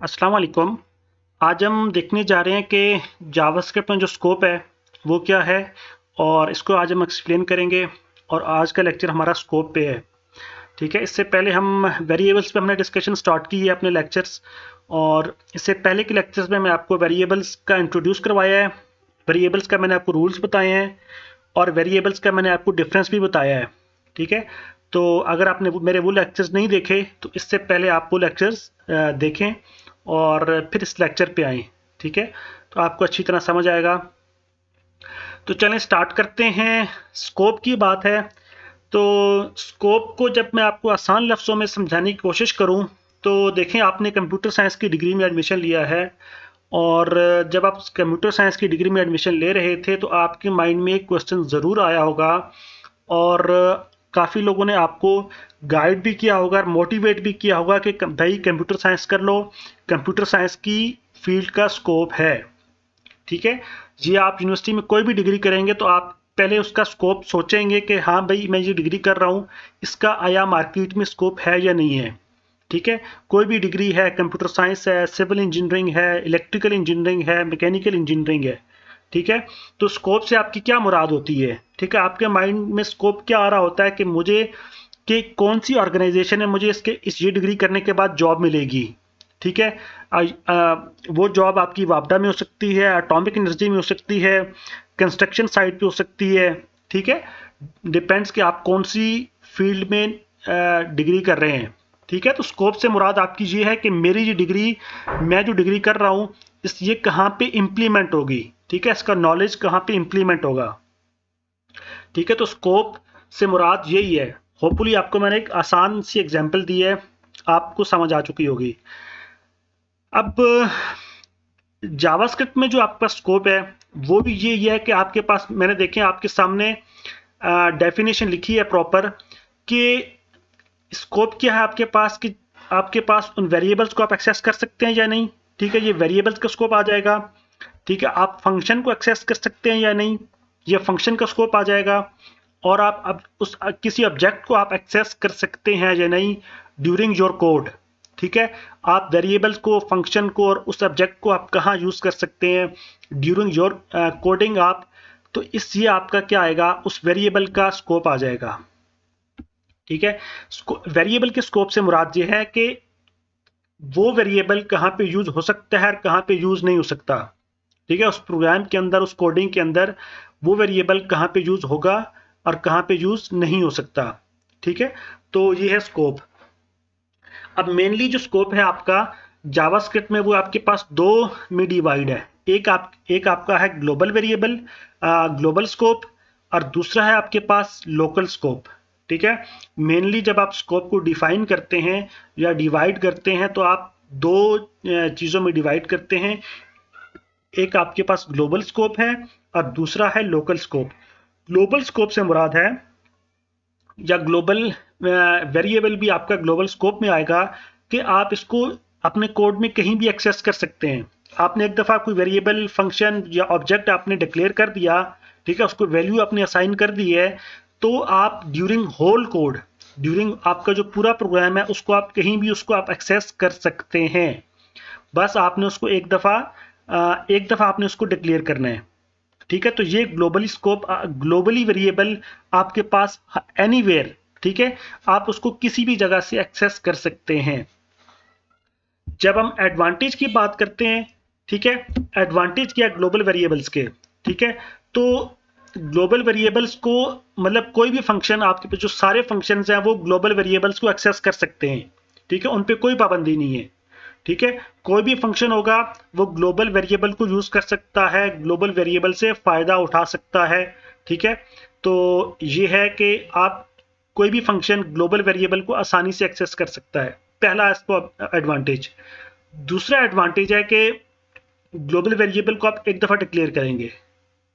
अस्सलाम वालेकुम। आज हम देखने जा रहे हैं कि जावास्क्रिप्ट में जो स्कोप है वो क्या है और इसको आज हम एक्सप्लेन करेंगे। और आज का लेक्चर हमारा स्कोप पे है। ठीक है, इससे पहले हम वेरिएबल्स पे हमने डिस्कशन स्टार्ट की है अपने लेक्चर्स। और इससे पहले के लेक्चर्स में मैं आपको वेरिएबल्स का इंट्रोड्यूस करवाया है, वेरिएबल्स का मैंने आपको रूल्स बताए हैं और वेरिएबल्स का मैंने आपको डिफरेंस भी बताया है। ठीक है, तो अगर आपने मेरे वो लेक्चर्स नहीं देखे तो इससे पहले आप वो लेक्चर्स देखें और फिर इस लेक्चर पे आएँ। ठीक है, तो आपको अच्छी तरह समझ आएगा। तो चलें स्टार्ट करते हैं। स्कोप की बात है तो स्कोप को जब मैं आपको आसान लफ्ज़ों में समझाने की कोशिश करूं तो देखें, आपने कंप्यूटर साइंस की डिग्री में एडमिशन लिया है और जब आप कंप्यूटर साइंस की डिग्री में एडमिशन ले रहे थे तो आपके माइंड में एक क्वेश्चन ज़रूर आया होगा और काफ़ी लोगों ने आपको गाइड भी किया होगा और मोटिवेट भी किया होगा कि भाई कंप्यूटर साइंस कर लो, कंप्यूटर साइंस की फील्ड का स्कोप है। ठीक है, ये आप यूनिवर्सिटी में कोई भी डिग्री करेंगे तो आप पहले उसका स्कोप सोचेंगे कि हाँ भाई मैं ये डिग्री कर रहा हूँ, इसका आया मार्केट में स्कोप है या नहीं है। ठीक है, कोई भी डिग्री है, कंप्यूटर साइंस है, सिविल इंजीनियरिंग है, इलेक्ट्रिकल इंजीनियरिंग है, मैकेनिकल इंजीनियरिंग है। ठीक है, तो स्कोप से आपकी क्या मुराद होती है? ठीक है, आपके माइंड में स्कोप क्या आ रहा होता है कि मुझे कि कौन सी ऑर्गेनाइजेशन है मुझे इस ये डिग्री करने के बाद जॉब मिलेगी। ठीक है, वो जॉब आपकी वापडा में हो सकती है, एटॉमिक एनर्जी में हो सकती है, कंस्ट्रक्शन साइट पे हो सकती है। ठीक है, डिपेंड्स कि आप कौन सी फील्ड में डिग्री कर रहे हैं। ठीक है, तो स्कोप से मुराद आपकी ये है कि मेरी ये डिग्री, मैं जो डिग्री कर रहा हूँ ये कहाँ पे इम्प्लीमेंट होगी। ठीक है, इसका नॉलेज कहाँ पे इम्प्लीमेंट होगा। ठीक है, तो स्कोप से मुराद यही है। होपफुली आपको मैंने एक आसान सी एग्जांपल दी है, आपको समझ आ चुकी होगी। अब जावास्क्रिप्ट में जो आपका स्कोप है वो भी ये है कि आपके पास, मैंने देखें आपके सामने डेफिनेशन लिखी है प्रॉपर कि स्कोप क्या है आपके पास, कि आपके पास उन वेरिएबल्स को आप एक्सेस कर सकते हैं या नहीं। ठीक है, ये वेरिएबल्स का स्कोप आ जाएगा। ठीक है, आप फंक्शन को एक्सेस कर सकते हैं या नहीं, ये फंक्शन का स्कोप आ जाएगा। और आप अब उस किसी ऑब्जेक्ट को आप एक्सेस कर सकते हैं या नहीं ड्यूरिंग योर कोड। ठीक है, आप वेरिएबल्स को, फंक्शन को और उस ऑब्जेक्ट को आप कहाँ यूज कर सकते हैं ड्यूरिंग योर कोडिंग आप, तो इस ये आपका क्या आएगा, उस वेरिएबल का स्कोप आ जाएगा। ठीक है, वेरिएबल के स्कोप से मुराद ये है कि वो वेरिएबल कहाँ पे यूज हो सकता है और कहाँ पे यूज नहीं हो सकता। ठीक है, उस प्रोग्राम के अंदर, उस कोडिंग के अंदर वो वेरिएबल कहाँ पे यूज होगा और कहाँ पे यूज नहीं हो सकता। ठीक है, तो ये है स्कोप। अब मेनली जो स्कोप है आपका जावास्क्रिप्ट में वो आपके पास दो में डिवाइड है। एक आपका है ग्लोबल वेरिएबल, ग्लोबल स्कोप, और दूसरा है आपके पास लोकल स्कोप। ठीक है, मेनली जब आप स्कोप को डिफाइन करते हैं या डिवाइड करते हैं तो आप दो चीज़ों में डिवाइड करते हैं। एक आपके पास ग्लोबल स्कोप है और दूसरा है लोकल स्कोप। ग्लोबल स्कोप से मुराद है, या ग्लोबल वेरिएबल भी आपका ग्लोबल स्कोप में आएगा कि आप इसको अपने कोड में कहीं भी एक्सेस कर सकते हैं। आपने एक दफ़ा कोई वेरिएबल, फंक्शन या ऑब्जेक्ट आपने डिक्लेयर कर दिया, ठीक है, उसको वैल्यू आपने असाइन कर दी है, तो आप ड्यूरिंग होल कोड, ड्यूरिंग आपका जो पूरा प्रोग्राम है उसको आप कहीं भी उसको आप एक्सेस कर सकते हैं। बस आपने उसको एक दफ़ा आपने उसको डिक्लेयर करना है। ठीक है, तो ये ग्लोबली स्कोप, ग्लोबली वेरिएबल आपके पास एनीवेयर, ठीक है, आप उसको किसी भी जगह से एक्सेस कर सकते हैं। जब हम एडवांटेज की बात करते हैं, ठीक है, एडवांटेज क्या ग्लोबल वेरिएबल्स के, ठीक है, तो ग्लोबल वेरिएबल्स को मतलब कोई भी फंक्शन, आपके जो सारे फंक्शंस हैं वो ग्लोबल वेरिएबल्स को एक्सेस कर सकते हैं। ठीक है, उन पे कोई पाबंदी नहीं है। ठीक है, कोई भी फंक्शन होगा वो ग्लोबल वेरिएबल को यूज कर सकता है, ग्लोबल वेरिएबल से फायदा उठा सकता है। ठीक है, तो ये है कि आप कोई भी फंक्शन ग्लोबल वेरिएबल को आसानी से एक्सेस कर सकता है, पहला इसको एडवांटेज। दूसरा एडवांटेज है कि ग्लोबल वेरिएबल को आप एक दफा डिक्लेयर करेंगे।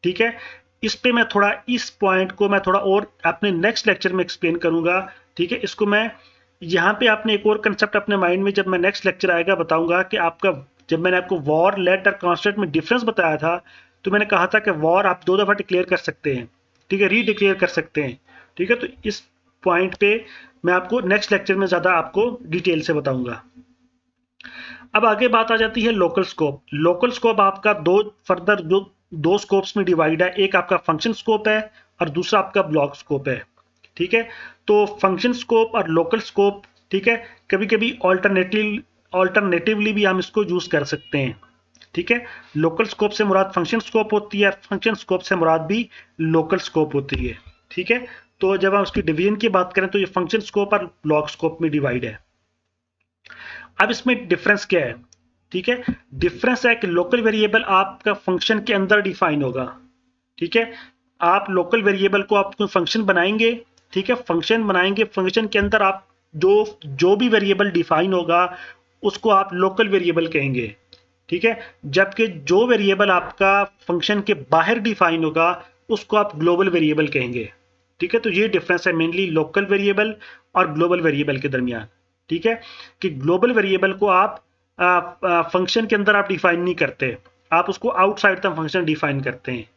ठीक है, इस पे मैं थोड़ा, इस पॉइंट को मैं थोड़ा और अपने नेक्स्ट लेक्चर में एक्सप्लेन करूंगा। ठीक है, इसको मैं यहाँ पे आपने एक और कंसेप्ट अपने माइंड में, जब मैं नेक्स्ट लेक्चर आएगा बताऊंगा कि आपका, जब मैंने आपको वॉर, लेट और कॉन्स्टेंट में डिफरेंस बताया था तो मैंने कहा था कि वॉर आप दो दफा डिक्लेयर कर सकते हैं, ठीक है, रीडिक्लेयर कर सकते हैं। ठीक है, तो इस पॉइंट पे मैं आपको नेक्स्ट लेक्चर में ज़्यादा आपको डिटेल से बताऊंगा। अब आगे बात आ जाती है लोकल स्कोप। लोकल स्कोप आपका दो फर्दर जो दो स्कोप्स में डिवाइड है, एक आपका फंक्शन स्कोप है और दूसरा आपका ब्लॉक स्कोप है। ठीक है, तो फंक्शन स्कोप और लोकल स्कोप, ठीक है, कभी कभी ऑल्टरनेटिवली भी हम इसको यूज कर सकते हैं। ठीक है, लोकल स्कोप से मुराद फंक्शन स्कोप होती है, फंक्शन स्कोप से मुराद भी लोकल स्कोप होती है। ठीक है, तो जब हम उसकी डिवीजन की बात करें तो ये फंक्शन स्कोप और ब्लॉक स्कोप में डिवाइड है। अब इसमें डिफरेंस क्या है? ठीक है, डिफरेंस है कि लोकल वेरिएबल आपका फंक्शन के अंदर डिफाइन होगा। ठीक है, आप लोकल वेरिएबल को आप फंक्शन बनाएंगे। ठीक है, फंक्शन बनाएंगे, फंक्शन के अंदर आप जो जो भी वेरिएबल डिफाइन होगा उसको आप लोकल वेरिएबल कहेंगे। ठीक है, जबकि जो वेरिएबल आपका फंक्शन के बाहर डिफाइन होगा उसको आप ग्लोबल वेरिएबल कहेंगे। ठीक है, तो ये डिफरेंस है मेनली लोकल वेरिएबल और ग्लोबल वेरिएबल के दरमियान। ठीक है, कि ग्लोबल वेरिएबल को आप फंक्शन के अंदर आप डिफाइन नहीं करते, आप उसको आउटसाइड द फंक्शन डिफाइन करते हैं।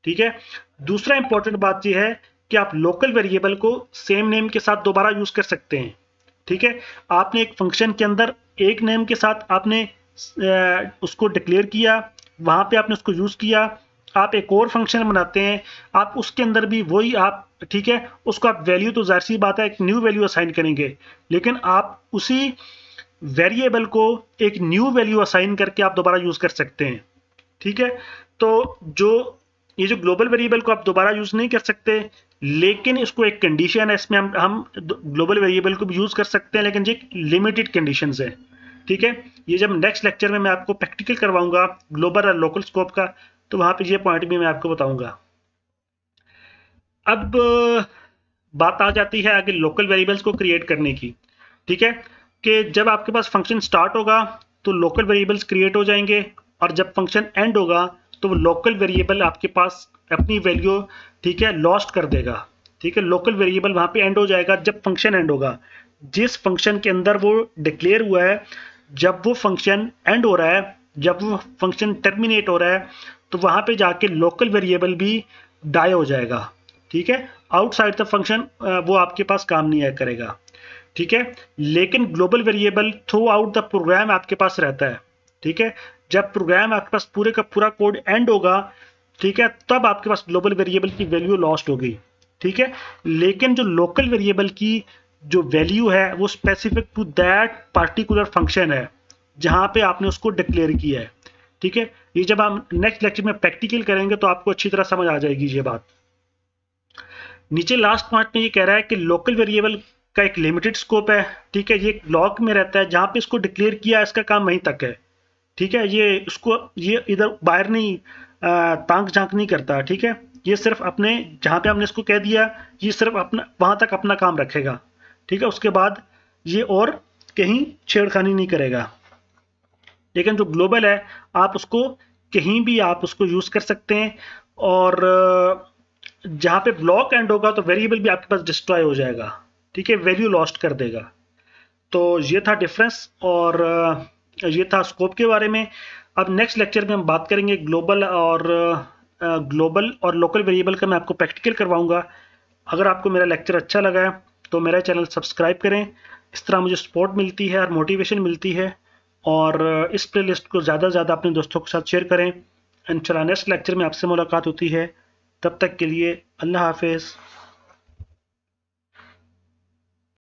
ठीक है, दूसरा इंपॉर्टेंट बात यह है कि आप लोकल वेरिएबल को सेम नेम के साथ दोबारा यूज कर सकते हैं। ठीक है, आपने एक फंक्शन के अंदर एक नेम के साथ आपने उसको डिक्लेयर किया, वहां पे आपने उसको यूज किया, आप एक और फंक्शन बनाते हैं, आप उसके अंदर भी वही आप, ठीक है, उसको आप वैल्यू तो जाहिर सी बात है एक न्यू वैल्यू असाइन करेंगे, लेकिन आप उसी वेरिएबल को एक न्यू वैल्यू असाइन करके आप दोबारा यूज कर सकते हैं। ठीक है, तो जो ये जो ग्लोबल वेरिएबल को आप दोबारा यूज नहीं कर सकते, लेकिन इसको एक कंडीशन है, इसमें हम ग्लोबल वेरिएबल को भी यूज कर सकते हैं, लेकिन ये लिमिटेड कंडीशंस है। ठीक है, ये जब नेक्स्ट लेक्चर में मैं आपको प्रैक्टिकल करवाऊंगा ग्लोबल और लोकल स्कोप का, तो वहां पे ये पॉइंट भी मैं आपको बताऊंगा। अब बात आ जाती है आगे लोकल वेरिएबल्स को क्रिएट करने की। ठीक है, कि जब आपके पास फंक्शन स्टार्ट होगा तो लोकल वेरिएबल्स क्रिएट हो जाएंगे, और जब फंक्शन एंड होगा तो वो लोकल वेरिएबल आपके पास अपनी वैल्यू, ठीक है, लॉस्ट कर देगा। ठीक है, लोकल वेरिएबल वहां पे एंड हो जाएगा जब फंक्शन एंड होगा। जिस फंक्शन के अंदर वो डिक्लेयर हुआ है, जब वो फंक्शन एंड हो रहा है, जब वो फंक्शन टर्मिनेट हो रहा है, तो वहां पे जाके लोकल वेरिएबल भी डाई हो जाएगा। ठीक है, आउटसाइड द फंक्शन वो आपके पास काम नहीं आया करेगा। ठीक है, लेकिन global variable throughout the program आपके पास रहता है। ठीक है, जब प्रोग्राम आपके पास पूरे का पूरा कोड एंड होगा, ठीक है, तब आपके पास ग्लोबल वेरिएबल की वैल्यू लॉस्ट होगी। ठीक है, लेकिन जो लोकल वेरिएबल की जो वैल्यू है वो specific to that particular function है जहां पे आपने उसको डिक्लेयर किया है। ठीक है, ये जब हम नेक्स्ट लेक्चर में प्रैक्टिकल करेंगे तो आपको अच्छी तरह समझ आ जाएगी ये बात। नीचे लास्ट पार्ट में ये कह रहा है कि लोकल वेरिएबल का एक लिमिटेड स्कोप है। ठीक है, ये एक ब्लॉक में रहता है, जहां पे इसको डिक्लेयर किया इसका काम वहीं तक है। ठीक है, ये उसको ये इधर बाहर नहीं तांक झांक नहीं करता। ठीक है, ये सिर्फ अपने जहां पे हमने इसको कह दिया, ये सिर्फ अपना वहां तक अपना काम रखेगा। ठीक है, उसके बाद ये और कहीं छेड़खानी नहीं करेगा। लेकिन जो ग्लोबल है, आप उसको कहीं भी आप उसको यूज कर सकते हैं, और जहां पे ब्लॉक एंड होगा तो वेरिएबल भी आपके पास डिस्ट्रॉय हो जाएगा। ठीक है, वैल्यू लॉस्ट कर देगा। तो ये था डिफरेंस, और ये था स्कोप के बारे में। अब नेक्स्ट लेक्चर में हम बात करेंगे ग्लोबल और लोकल वेरिएबल का मैं आपको प्रैक्टिकल करवाऊंगा। अगर आपको मेरा लेक्चर अच्छा लगा है तो मेरा चैनल सब्सक्राइब करें, इस तरह मुझे सपोर्ट मिलती है और मोटिवेशन मिलती है। और इस प्लेलिस्ट को ज़्यादा से ज़्यादा अपने दोस्तों के साथ शेयर करें। इंशाल्लाह नेक्स्ट लेक्चर में आपसे मुलाकात होती है, तब तक के लिए अल्लाह हाफिज़।